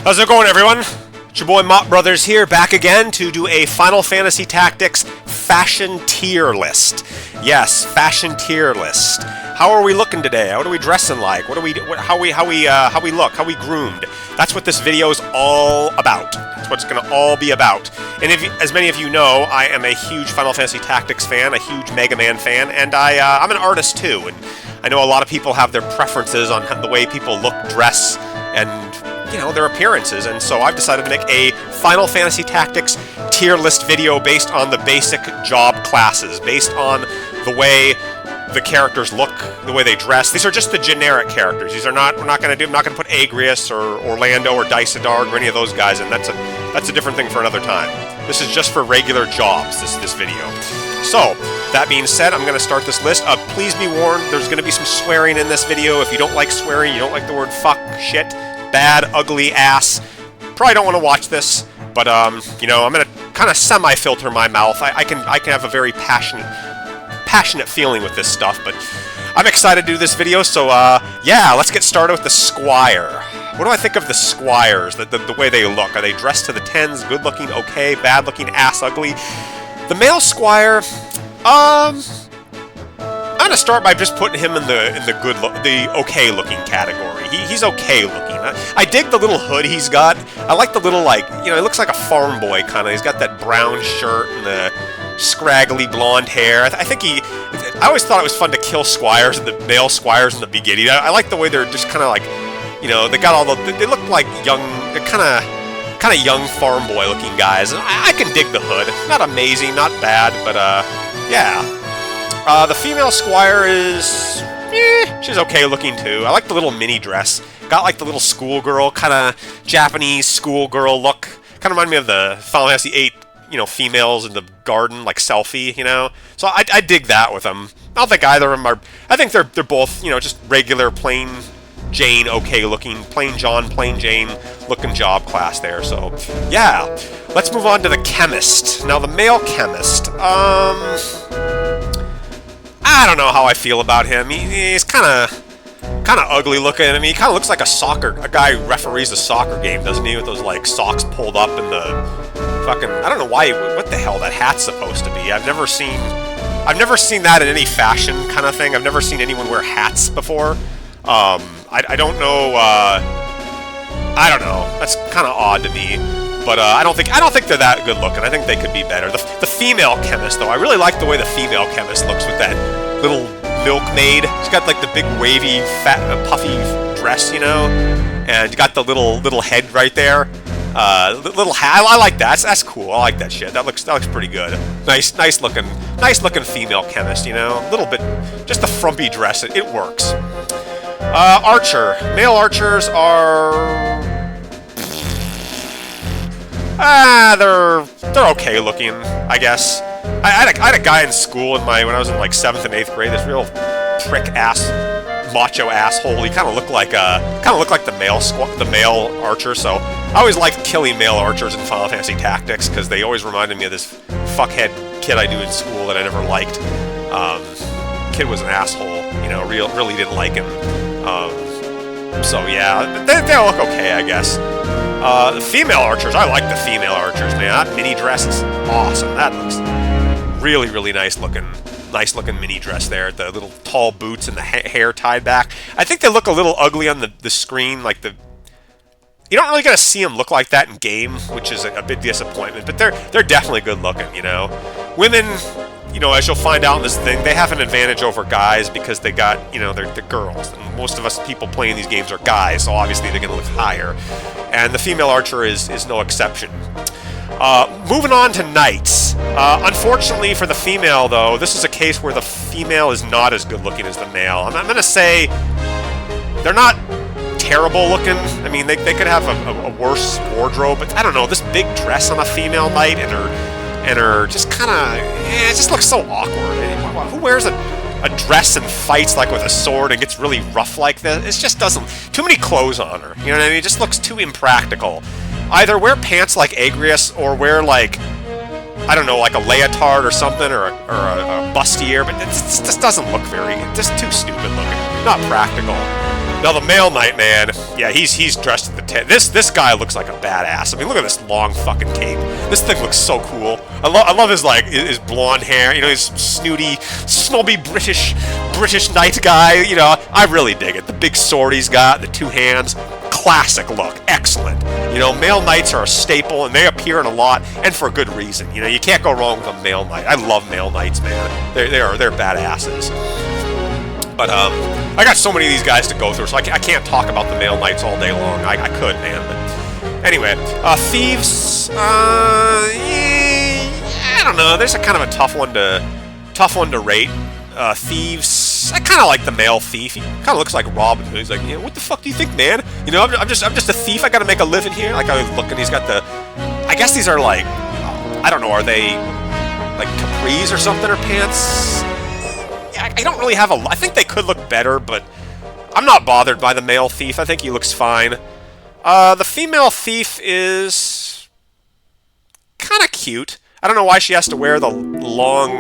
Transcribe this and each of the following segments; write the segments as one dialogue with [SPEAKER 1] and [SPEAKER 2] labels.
[SPEAKER 1] How's it going, everyone? It's your boy Mopbrothers here, back again to do a Final Fantasy Tactics fashion tier list. Yes, fashion tier list. How are we looking today? What are we dressing like? How we look? How we groomed? That's what this video is all about. That's what it's going to all be about. And as many of you know, I am a huge Final Fantasy Tactics fan, a huge Mega Man fan, and I'm an artist too. And I know a lot of people have their preferences on the way people look, dress, and their appearances, and so I've decided to make a Final Fantasy Tactics tier list video based on the basic job classes, based on the way the characters look, the way they dress. These are just the generic characters. I'm not going to put Agrias or Orlando or Dysadarg or any of those guys, and that's a different thing for another time. This is just for regular jobs, this video. So, that being said, I'm going to start this list. Please be warned, there's going to be some swearing in this video. If you don't like swearing, you don't like the word fuck, shit, bad, ugly, ass, probably don't want to watch this, but, I'm going to kind of semi-filter my mouth. I can have a very passionate feeling with this stuff, but I'm excited to do this video, so, yeah, let's get started with the Squire. What do I think of the Squires, the way they look? Are they dressed to the tens, good-looking, okay, bad-looking, ass, ugly? The male Squire, I'm gonna start by just putting him in the okay-looking category. He's okay-looking. I dig the little hood he's got. I like the little, he looks like a farm boy kind of. He's got that brown shirt and the scraggly blonde hair. I always thought it was fun to kill squires, the male squires in the beginning. I like the way they're just kind of like, they got all they look like young, they're kind of young farm boy looking guys. And I can dig the hood. Not amazing, not bad, but yeah. The female Squire is, she's okay looking too. I like the little mini dress. Got like the little schoolgirl, kind of Japanese schoolgirl look. Kind of remind me of the Final Fantasy VIII, females in the garden, like selfie, So I dig that with them. I don't think either of them are, I think they're both, just regular, plain Jane, okay looking, plain John, plain Jane looking job class there. So, yeah. Let's move on to the chemist. Now, the male chemist, I don't know how I feel about him. He's kind of ugly looking. I mean, he kind of looks like a guy who referees a soccer game, doesn't he? With those socks pulled up and the fucking, I don't know what the hell that hat's supposed to be. I've never seen that in any fashion kind of thing. I've never seen anyone wear hats before. I don't know. I don't know. That's kind of odd to me. But I don't think they're that good looking. I think they could be better. The female chemist, though, I really like the way the female chemist looks with that little milkmaid. She's got the big wavy, fat, puffy dress, and got the little head right there. Little hat. I like that. That's cool. I like that shit. That looks pretty good. Nice looking female chemist. A little bit, just the frumpy dress. It works. Archer. Male archers are. They're okay looking, I guess. I had a guy in school when I was in 7th and 8th grade. This real macho asshole. He kind of looked like the male archer. So I always liked killing male archers in Final Fantasy Tactics because they always reminded me of this fuckhead kid I knew in school that I never liked. Kid was an asshole. Really didn't like him. So yeah, they look okay, I guess. The female archers, I like the female archers, man. That mini dress is awesome. That looks really, really nice looking mini dress there. The little tall boots and the hair tied back. I think they look a little ugly on the screen, you don't really get to see them look like that in game, which is a big disappointment, but they're definitely good looking, Women, as you'll find out in this thing, they have an advantage over guys because they got, they're girls. And most of us people playing these games are guys, so obviously they're going to look higher. And the female archer is no exception. Moving on to knights. Unfortunately for the female, though, this is a case where the female is not as good looking as the male. I'm going to say they're not terrible looking. I mean, they could have a worse wardrobe, but I don't know, this big dress on a female knight and her just kind of, it just looks so awkward. Who wears a dress and fights with a sword and gets really rough like this? It just doesn't, too many clothes on her, you know what I mean? It just looks too impractical. Either wear pants like Agrias or wear I don't know, a leotard or something, or a bustier, but it just doesn't look just too stupid looking, not practical. Now the male knight, man, yeah, he's dressed to the tip. This guy looks like a badass. I mean, look at this long fucking cape. This thing looks so cool. I love his like his blonde hair. You know, his snooty, snobby British knight guy. You know, I really dig it. The big sword he's got, the two hands, classic look, excellent. You know, male knights are a staple, and they appear in a lot, and for good reason. You know, you can't go wrong with a male knight. I love male knights, man. They're badasses. But I got so many of these guys to go through, so I can't talk about the male knights all day long. I could, man. But anyway, thieves. I don't know. There's a kind of a tough one to rate. Thieves. I kind of like the male thief. He kind of looks like Robin Hood. He's like, yeah, what the fuck do you think, man? You know, I'm just a thief. I got to make a living here. Like I was looking. He's got the. I guess these are like, I don't know. Are they like capris or something or pants? I don't really have I think they could look better, but I'm not bothered by the male thief. I think he looks fine. The female thief is kind of cute. I don't know why she has to wear the long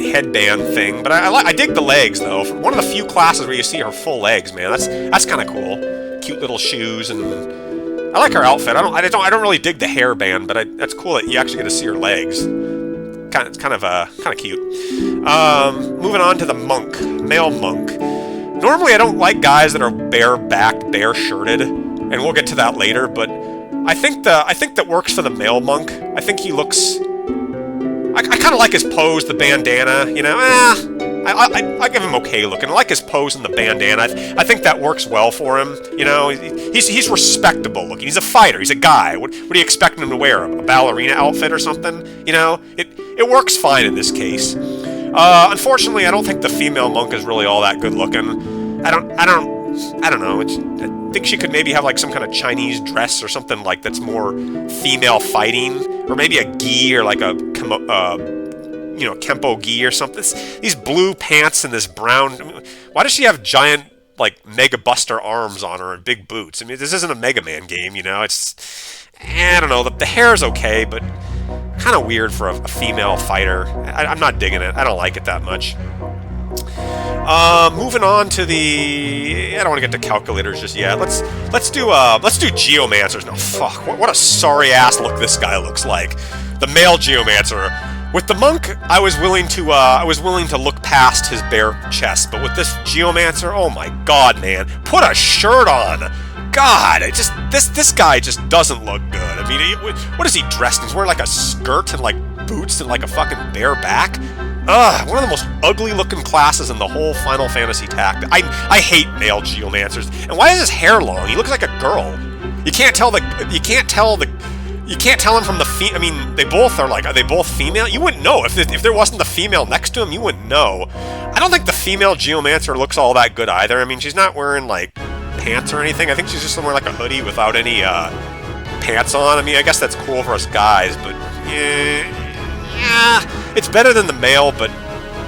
[SPEAKER 1] headband thing, but I dig the legs though. For one of the few classes where you see her full legs, man, that's kind of cool. Cute little shoes, and I like her outfit. I don't really dig the hairband, but that's cool that you actually get to see her legs. It's kind of cute. Moving on to the monk, male monk. Normally, I don't like guys that are bare-backed, bare-shirted, and we'll get to that later. But I think that works for the male monk. I think he looks. I kind of like his pose, the bandana. You know, I give him okay looking. I like his pose and the bandana. I think that works well for him. You know, he's respectable looking. He's a fighter. He's a guy. What are you expecting him to wear? A ballerina outfit or something? You know, it works fine in this case. Unfortunately, I don't think the female monk is really all that good looking. I don't know. I think she could maybe have like some kind of Chinese dress or something like that's more female fighting, or maybe a gi or like a kempo gi or something. These blue pants and this brown. Why does she have giant like Mega Buster arms on her and big boots? I mean, this isn't a Mega Man game, you know. I don't know. The hair is okay, but kind of weird for a female fighter. I'm not digging it. I don't like it that much. Moving on to I don't want to get to calculators just yet. Let's do geomancers. No, fuck. What a sorry ass look this guy looks like. The male geomancer. With the monk, I was willing to look past his bare chest, but with this geomancer, oh my god, man, put a shirt on. God, this guy just doesn't look good. I mean, what is he dressed in? He's wearing like a skirt and like boots and like a fucking bare back. Ugh, one of the most ugly-looking classes in the whole Final Fantasy Tactics. I hate male geomancers. And why is his hair long? He looks like a girl. You can't tell him from the I mean, they both are like. Are they both female? You wouldn't know if there wasn't the female next to him. You wouldn't know. I don't think the female geomancer looks all that good either. I mean, she's not wearing like pants or anything. I think she's just wearing like a hoodie without any pants on. I mean, I guess that's cool for us guys, but yeah, it's better than the male, but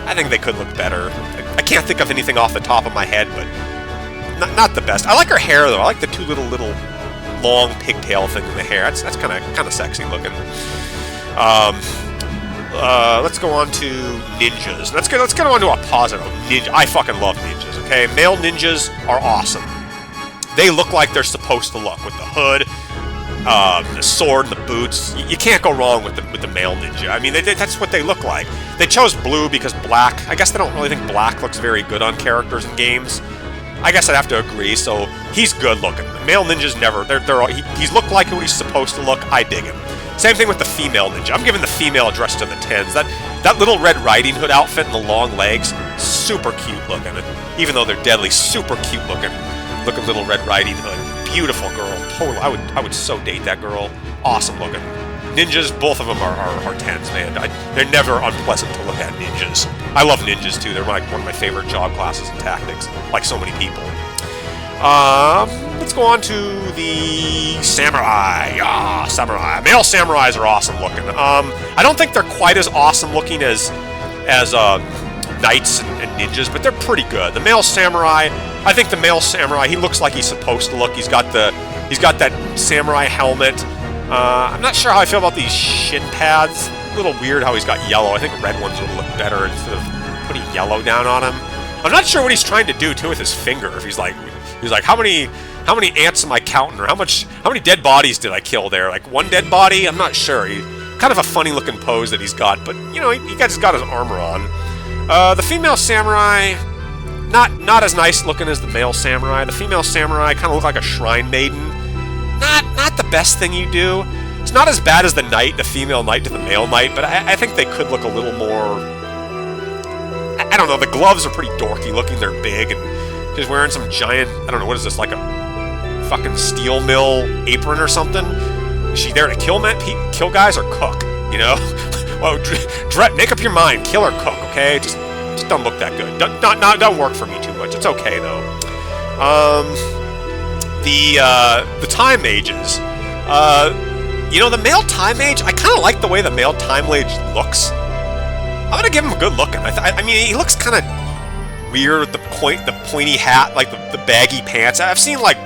[SPEAKER 1] I think they could look better. I can't think of anything off the top of my head, but not the best. I like her hair though. I like the two little long pigtail thing in the hair. That's kind of sexy looking. Let's go on to ninjas. Let's get on to a positive. Ninja. I fucking love ninjas. Okay, male ninjas are awesome. They look like they're supposed to look with the hood, the sword, and the boots. You can't go wrong with the male ninja. I mean, that's what they look like. They chose blue because black. I guess they don't really think black looks very good on characters in games. I guess I'd have to agree. So he's good looking. The male ninjas never. He's looked like what he's supposed to look. I dig him. Same thing with the female ninja. I'm giving the female dressed to the 10s. That little Red Riding Hood outfit and the long legs, super cute looking. Even though they're deadly, super cute looking little Red Riding Hood. Beautiful girl. Totally. I would so date that girl. Awesome looking. Ninjas, both of them are 10s, man. They're never unpleasant to look at, ninjas. I love ninjas, too. They're like one of my favorite job classes in tactics, like so many people. Let's go on to the samurai. Samurai. Male samurais are awesome looking. I don't think they're quite as awesome looking as knights and ninjas, but they're pretty good. The male samurai, I think the male samurai, he looks like he's supposed to look. He's got that samurai helmet. I'm not sure how I feel about these shin pads. A little weird how he's got yellow. I think red ones would look better instead of putting yellow down on him. I'm not sure what he's trying to do too with his finger. If he's like, how many ants am I counting, or how many dead bodies did I kill there? Like one dead body? I'm not sure. Kind of a funny looking pose that he's got, but you know, he just got his armor on. The female samurai, not as nice looking as the male samurai. The female samurai kind of look like a shrine maiden. Not the best thing you do. It's not as bad as the knight, the female knight to the male knight, but I think they could look a little more. I don't know. The gloves are pretty dorky looking. They're big, and she's wearing some giant. I don't know, what is this, like a fucking steel mill apron or something? Is she there to kill guys or cook? You know? Well, make up your mind. Kill or cook, okay? Just don't look that good. Don't work for me too much. It's okay though. The time mages. You know, the male time mage. I kind of like the way the male time mage looks. I'm gonna give him a good looking. I mean, he looks kind of weird with the pointy hat, like the baggy pants. I've seen like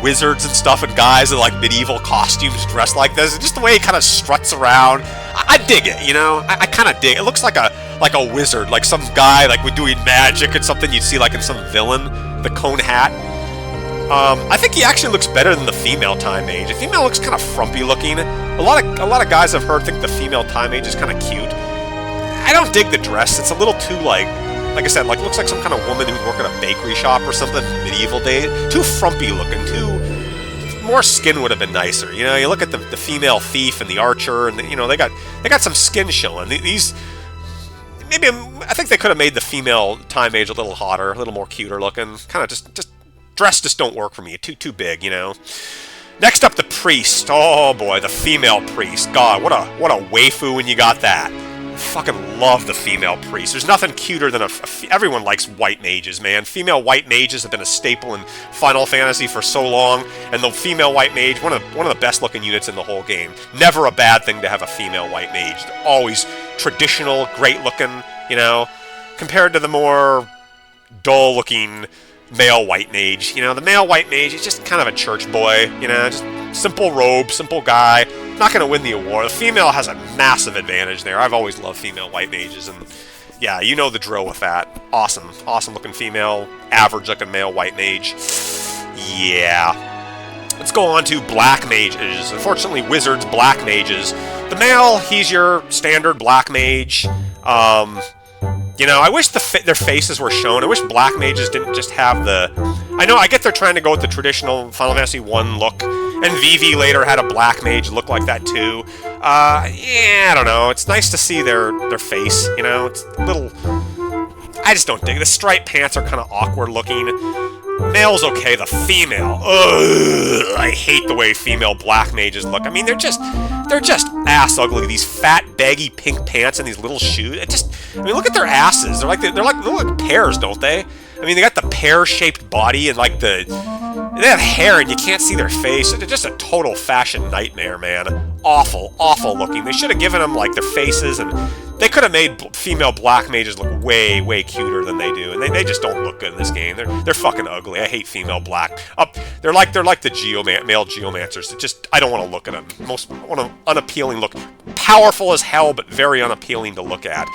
[SPEAKER 1] wizards and stuff and guys in like medieval costumes dressed like this. Just the way he kind of struts around. I dig it, you know. I kind of dig it. It looks like a wizard, like some guy like with doing magic and something you'd see like in some villain. The cone hat. I think he actually looks better than the female time mage. The female looks kind of frumpy looking. A lot of guys I've heard think the female time mage is kind of cute. I don't dig the dress. It's a little too like I said, like looks like some kind of woman who'd work at a bakery shop or something medieval days. Too frumpy looking. More skin would have been nicer. You know, you look at the female thief and the archer, and you know they got some skin showing. These maybe I think they could have made the female time mage a little hotter, a little more cuter looking. Kind of just dress just don't work for me. Too big, you know. Next up, the priest. Oh boy, the female priest. God, what a waifu when you got that. Fucking love the female priest. There's nothing cuter than everyone likes white mages, man. Female white mages have been a staple in Final Fantasy for so long, and the female white mage, one of the best looking units in the whole game. Never a bad thing to have a female white mage. They're always traditional, great looking, you know, compared to the more dull looking male white mage. You know, the male white mage is just kind of a church boy, you know, just simple robe, simple guy. Not going to win the award. The female has a massive advantage there. I've always loved female white mages, and yeah, you know the drill with that. Awesome looking female, average looking male white mage. Yeah. Let's go on to black mages. Unfortunately, wizards, black mages. The male, he's your standard black mage. You know, I wish their faces were shown. I wish black mages didn't just have the... I get they're trying to go with the traditional Final Fantasy 1 look, and Vivi later had a black mage look like that too. Yeah, I don't know. It's nice to see their face, you know? It's a little... I just don't dig it. The striped pants are kind of awkward looking. Male's okay. The female, ugh, I hate the way female black mages look. I mean, they're just ass ugly. These fat, baggy pink pants and these little shoes. Look at their asses. They're like pears, don't they? I mean, they got the pear-shaped body and like they have hair and you can't see their face. They're just a total fashion nightmare, man. Awful looking. They should have given them like their faces, and they could have made female black mages look way cuter than they do, and they just don't look good in this game. They're fucking ugly. I hate female black. They're like the male geomancers. I don't want to look at them. Unappealing look. Powerful as hell, but very unappealing to look at.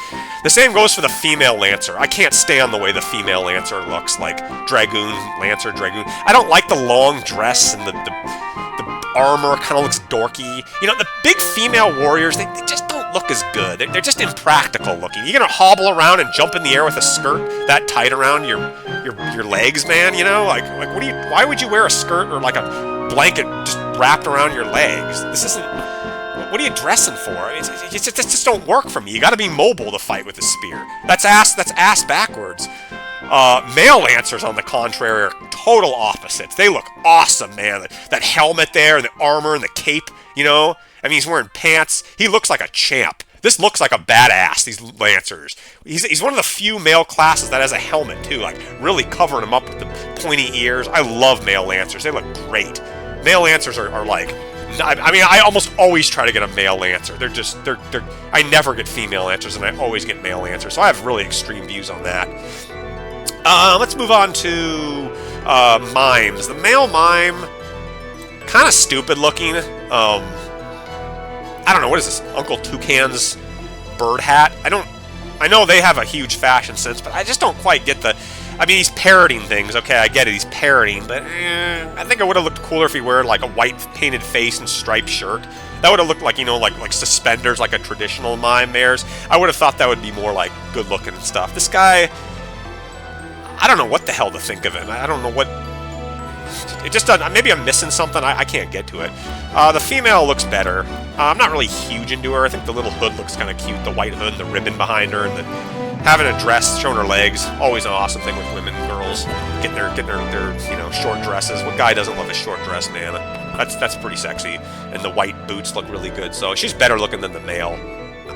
[SPEAKER 1] The same goes for the female lancer. I can't stand the way the female lancer looks, like Dragoon. I don't like the long dress, and the armor kind of looks dorky. You know, the big female warriors, they just don't look as good. They're just impractical looking. You're gonna hobble around and jump in the air with a skirt that tight around your legs, man. You know, like why would you wear a skirt or like a blanket just wrapped around your legs? This isn't. What are you dressing for? It just don't work for me. You got to be mobile to fight with a spear. That's ass backwards. Male lancers, on the contrary, are total opposites. They look awesome, man. That helmet there, and the armor, and the cape, you know? I mean, he's wearing pants. He looks like a champ. This looks like a badass, these lancers. He's one of the few male classes that has a helmet, too, like really covering him up with the pointy ears. I love male lancers. They look great. Male lancers are like... I mean, I almost always try to get a male lancer. I never get female lancers, and I always get male lancers, so I have really extreme views on that. Let's move on to mimes. The male mime, kind of stupid looking. I don't know, what is this? Uncle Toucan's bird hat? I know they have a huge fashion sense, but I just don't quite get the... I mean, he's parroting things. Okay, I get it. He's parroting, but I think it would have looked cooler if he wore like a white painted face and striped shirt. That would have looked like, you know, like suspenders, like a traditional mime wears. I would have thought that would be more like good looking and stuff. This guy, I don't know what the hell to think of him. I don't know what. It just doesn't. Maybe I'm missing something. I can't get to it. The female looks better. I'm not really huge into her. I think the little hood looks kind of cute. The white hood, and the ribbon behind her, and having a dress showing her legs. Always an awesome thing with women, girls getting their you know, short dresses. What guy doesn't love a short dress, man? That's pretty sexy. And the white boots look really good. So she's better looking than the male,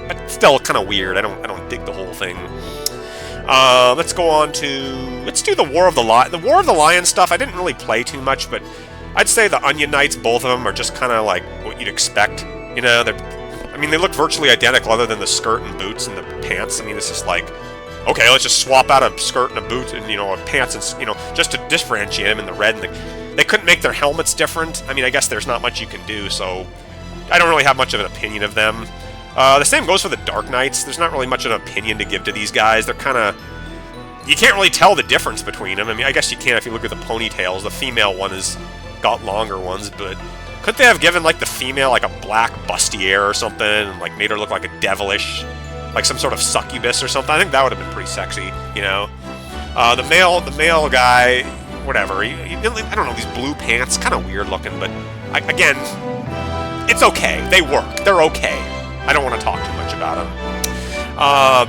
[SPEAKER 1] but still kind of weird. I don't dig the whole thing. Let's go on to... Let's do the War of the Lion. The War of the Lion stuff, I didn't really play too much, but I'd say the Onion Knights, both of them, are just kind of like what you'd expect. You know, I mean, they look virtually identical other than the skirt and boots and the pants. I mean, it's just like, okay, let's just swap out a skirt and a boot and, you know, a pants and, you know, just to differentiate them in the red. And they couldn't make their helmets different. I mean, I guess there's not much you can do, so I don't really have much of an opinion of them. The same goes for the Dark Knights. There's not really much of an opinion to give to these guys. They're kind of... You can't really tell the difference between them. I mean, I guess you can if you look at the ponytails. The female one has got longer ones, but couldn't they have given, like, the female, like, a black bustier or something, and, like, made her look like a devilish, like some sort of succubus or something? I think that would have been pretty sexy, you know? The male guy, whatever. I don't know, these blue pants, kind of weird looking, but, again, it's okay. They work. They're okay. I don't want to talk too much about them.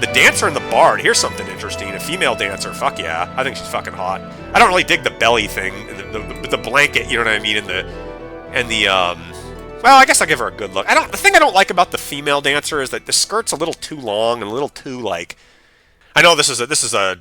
[SPEAKER 1] The dancer and the bard, here's something interesting. A female dancer, fuck yeah. I think she's fucking hot. I don't really dig the belly thing, the blanket, you know what I mean, and the well, I guess I'll give her a good look. The thing I don't like about the female dancer is that the skirt's a little too long and a little too, like... I know this is a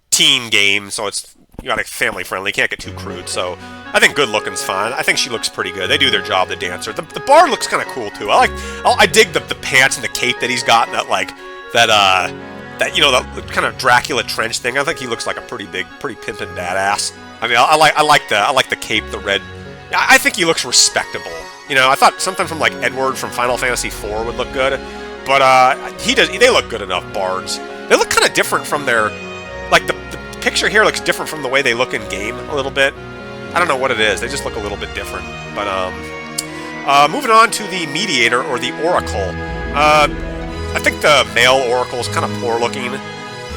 [SPEAKER 1] teen game, so it's, you got, family friendly, you can't get too crude, so I think good looking's fine. I think she looks pretty good. They do their job, the dancer. The bard looks kind of cool too. I dig the pants and the cape that he's got, and that you know, that kind of Dracula trench thing. I think he looks like a pretty pimpin' badass. I mean, I like the cape, the red. I think he looks respectable. You know, I thought something from like Edward from Final Fantasy IV would look good, but they look good enough, bards. They look kind of different from their, like the picture here looks different from the way they look in game a little bit. I don't know what it is. They just look a little bit different. But moving on to the mediator or the oracle. I think the male oracle is kind of poor looking.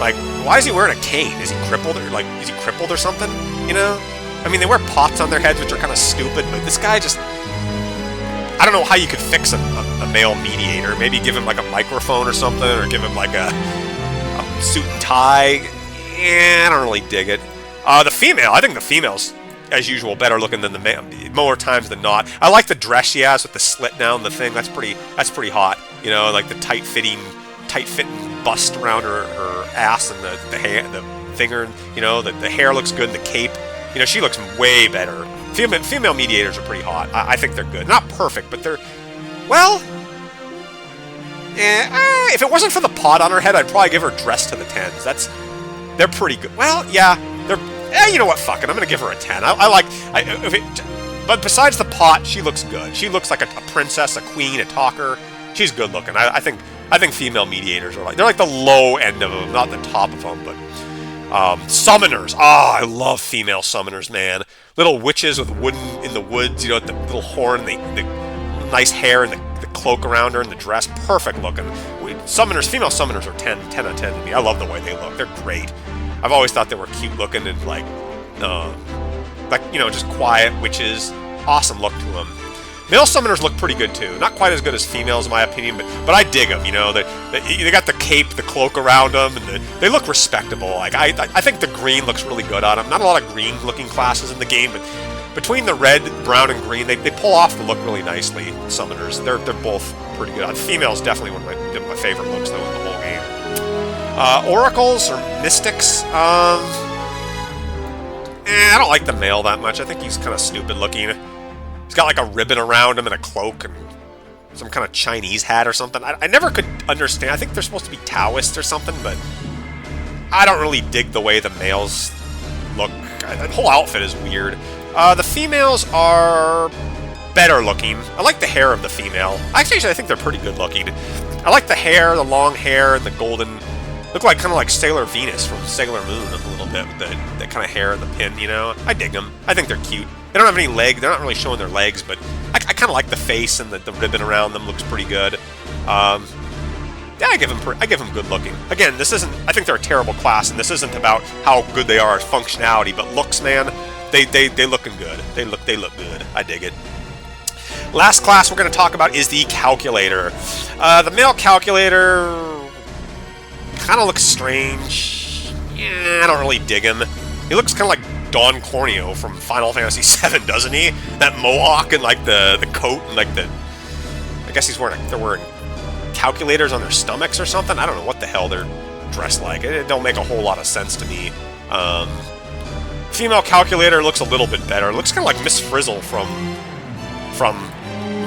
[SPEAKER 1] Like, why is he wearing a cane? Is he crippled or something? You know? I mean, they wear pots on their heads, which are kind of stupid, but this guy just... I don't know how you could fix a male mediator. Maybe give him like a microphone or something, or give him like a suit and tie. I don't really dig it. The female, I think the female's, as usual, better looking than the male, more times than not. I like the dress she has with the slit down the thing. That's pretty hot. You know, like the tight-fitting bust around her ass and the hair, the finger. You know, the hair looks good. And the cape. You know, she looks way better. Female mediators are pretty hot. I think they're good. Not perfect, but they're, well, if it wasn't for the pot on her head, I'd probably give her dress to the 10s. They're pretty good. Well, yeah, you know what? Fuck it. I'm gonna give her a 10. But besides the pot, she looks good. She looks like a princess, a queen, a talker. She's good looking. I think female mediators are they're like the low end of them, not the top of them. But summoners. I love female summoners, man. Little witches with in the woods. You know, the little horn, the nice hair, and the cloak around her, and the dress. Perfect looking. Female summoners are 10 out of 10 to me. I love the way they look. They're great. I've always thought they were cute looking and like you know, just quiet witches. Awesome look to them. Male summoners look pretty good too. Not quite as good as females in my opinion, but I dig them. You know, they got the cape, the cloak around them, and they look respectable. Like I think the green looks really good on them. Not a lot of green looking classes in the game, but between the red, brown, and green, they pull off the look really nicely. Summoners, they're both pretty good. Female's definitely one of my favorite looks though in the whole game. Oracles or mystics. I don't like the male that much. I think he's kind of stupid looking. He's got like a ribbon around him and a cloak and some kind of Chinese hat or something. I never could understand. I think they're supposed to be Taoists or something, but I don't really dig the way the males look. The whole outfit is weird. The females are better looking. I like the hair of the female. Actually, I think they're pretty good looking. I like the hair, the long hair, and the golden Look like kind of like Sailor Venus from Sailor Moon a little bit, with the kind of hair and the pin, you know? I dig them. I think they're cute. They don't have any leg. They're not really showing their legs, but I kind of like the face, and the ribbon around them looks pretty good. Yeah, I give them good looking. Again, this isn't. I think they're a terrible class, and this isn't about how good they are at functionality, but looks, man, they looking good. They look good. I dig it. Last class we're going to talk about is the calculator. The male calculator kind of looks strange. Yeah, I don't really dig him. He looks kind of like Don Corneo from Final Fantasy VII, doesn't he? That mohawk and like the coat and like the. I guess they're wearing calculators on their stomachs or something. I don't know what the hell they're dressed like. It don't make a whole lot of sense to me. Female calculator looks a little bit better. It looks kind of like Miss Frizzle from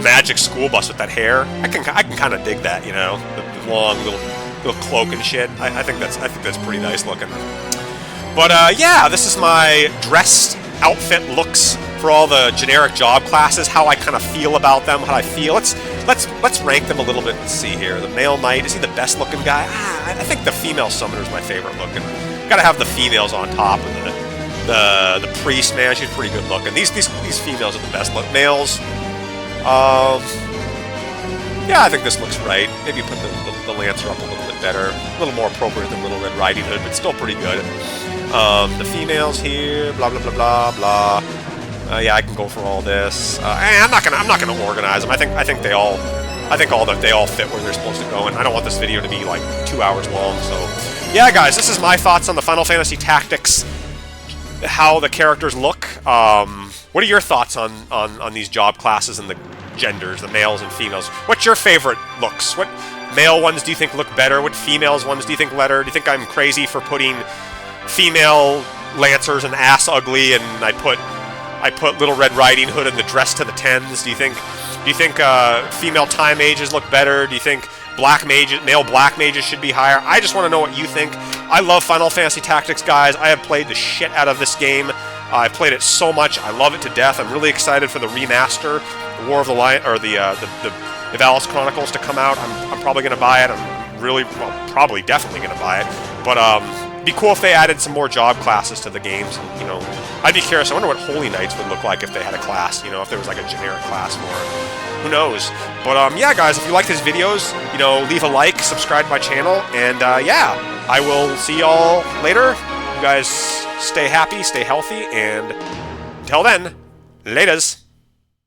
[SPEAKER 1] Magic School Bus with that hair. I can kind of dig that, you know, the long little cloak and shit. I think that's pretty nice looking. But yeah, this is my dressed outfit looks for all the generic job classes. How I kind of feel about them. How I feel. Let's rank them a little bit. Let's see here. The male knight, is he the best looking guy? I think the female summoner is my favorite looking. Gotta have the females on top, and the priest, man, she's pretty good looking. These females are the best look. Males. Yeah, I think this looks right. Maybe put the Lancer up a little bit better. A little more appropriate than Little Red Riding Hood, but still pretty good. The females here, blah blah blah blah blah. Yeah, I can go for all this. I'm not gonna organize them. I think they all fit where they're supposed to go, and I don't want this video to be like 2 hours long. So, yeah, guys, this is my thoughts on the Final Fantasy Tactics. How the characters look. What are your thoughts on these job classes and the genders, the males and females? What's your favorite looks? What male ones do you think look better? What females ones do you think better? Do you think I'm crazy for putting female Lancers and ass ugly, and I put Little Red Riding Hood in the dress to the tens? Do you think female Time Mages look better? Do you think male Black Mages should be higher? I just want to know what you think. I love Final Fantasy Tactics, guys. I have played the shit out of this game. I've played it so much. I love it to death. I'm really excited for the remaster, the War of the Lion, or the Valis Chronicles to come out. I'm probably going to buy it. I'm definitely going to buy it. But it'd be cool if they added some more job classes to the games. You know, I'd be curious. I wonder what Holy Knights would look like if they had a class. You know, if there was like a generic class for it. Who knows? But yeah, guys, if you like these videos, you know, leave a like, subscribe to my channel, and yeah, I will see y'all later. You guys stay happy, stay healthy, and until then, laters.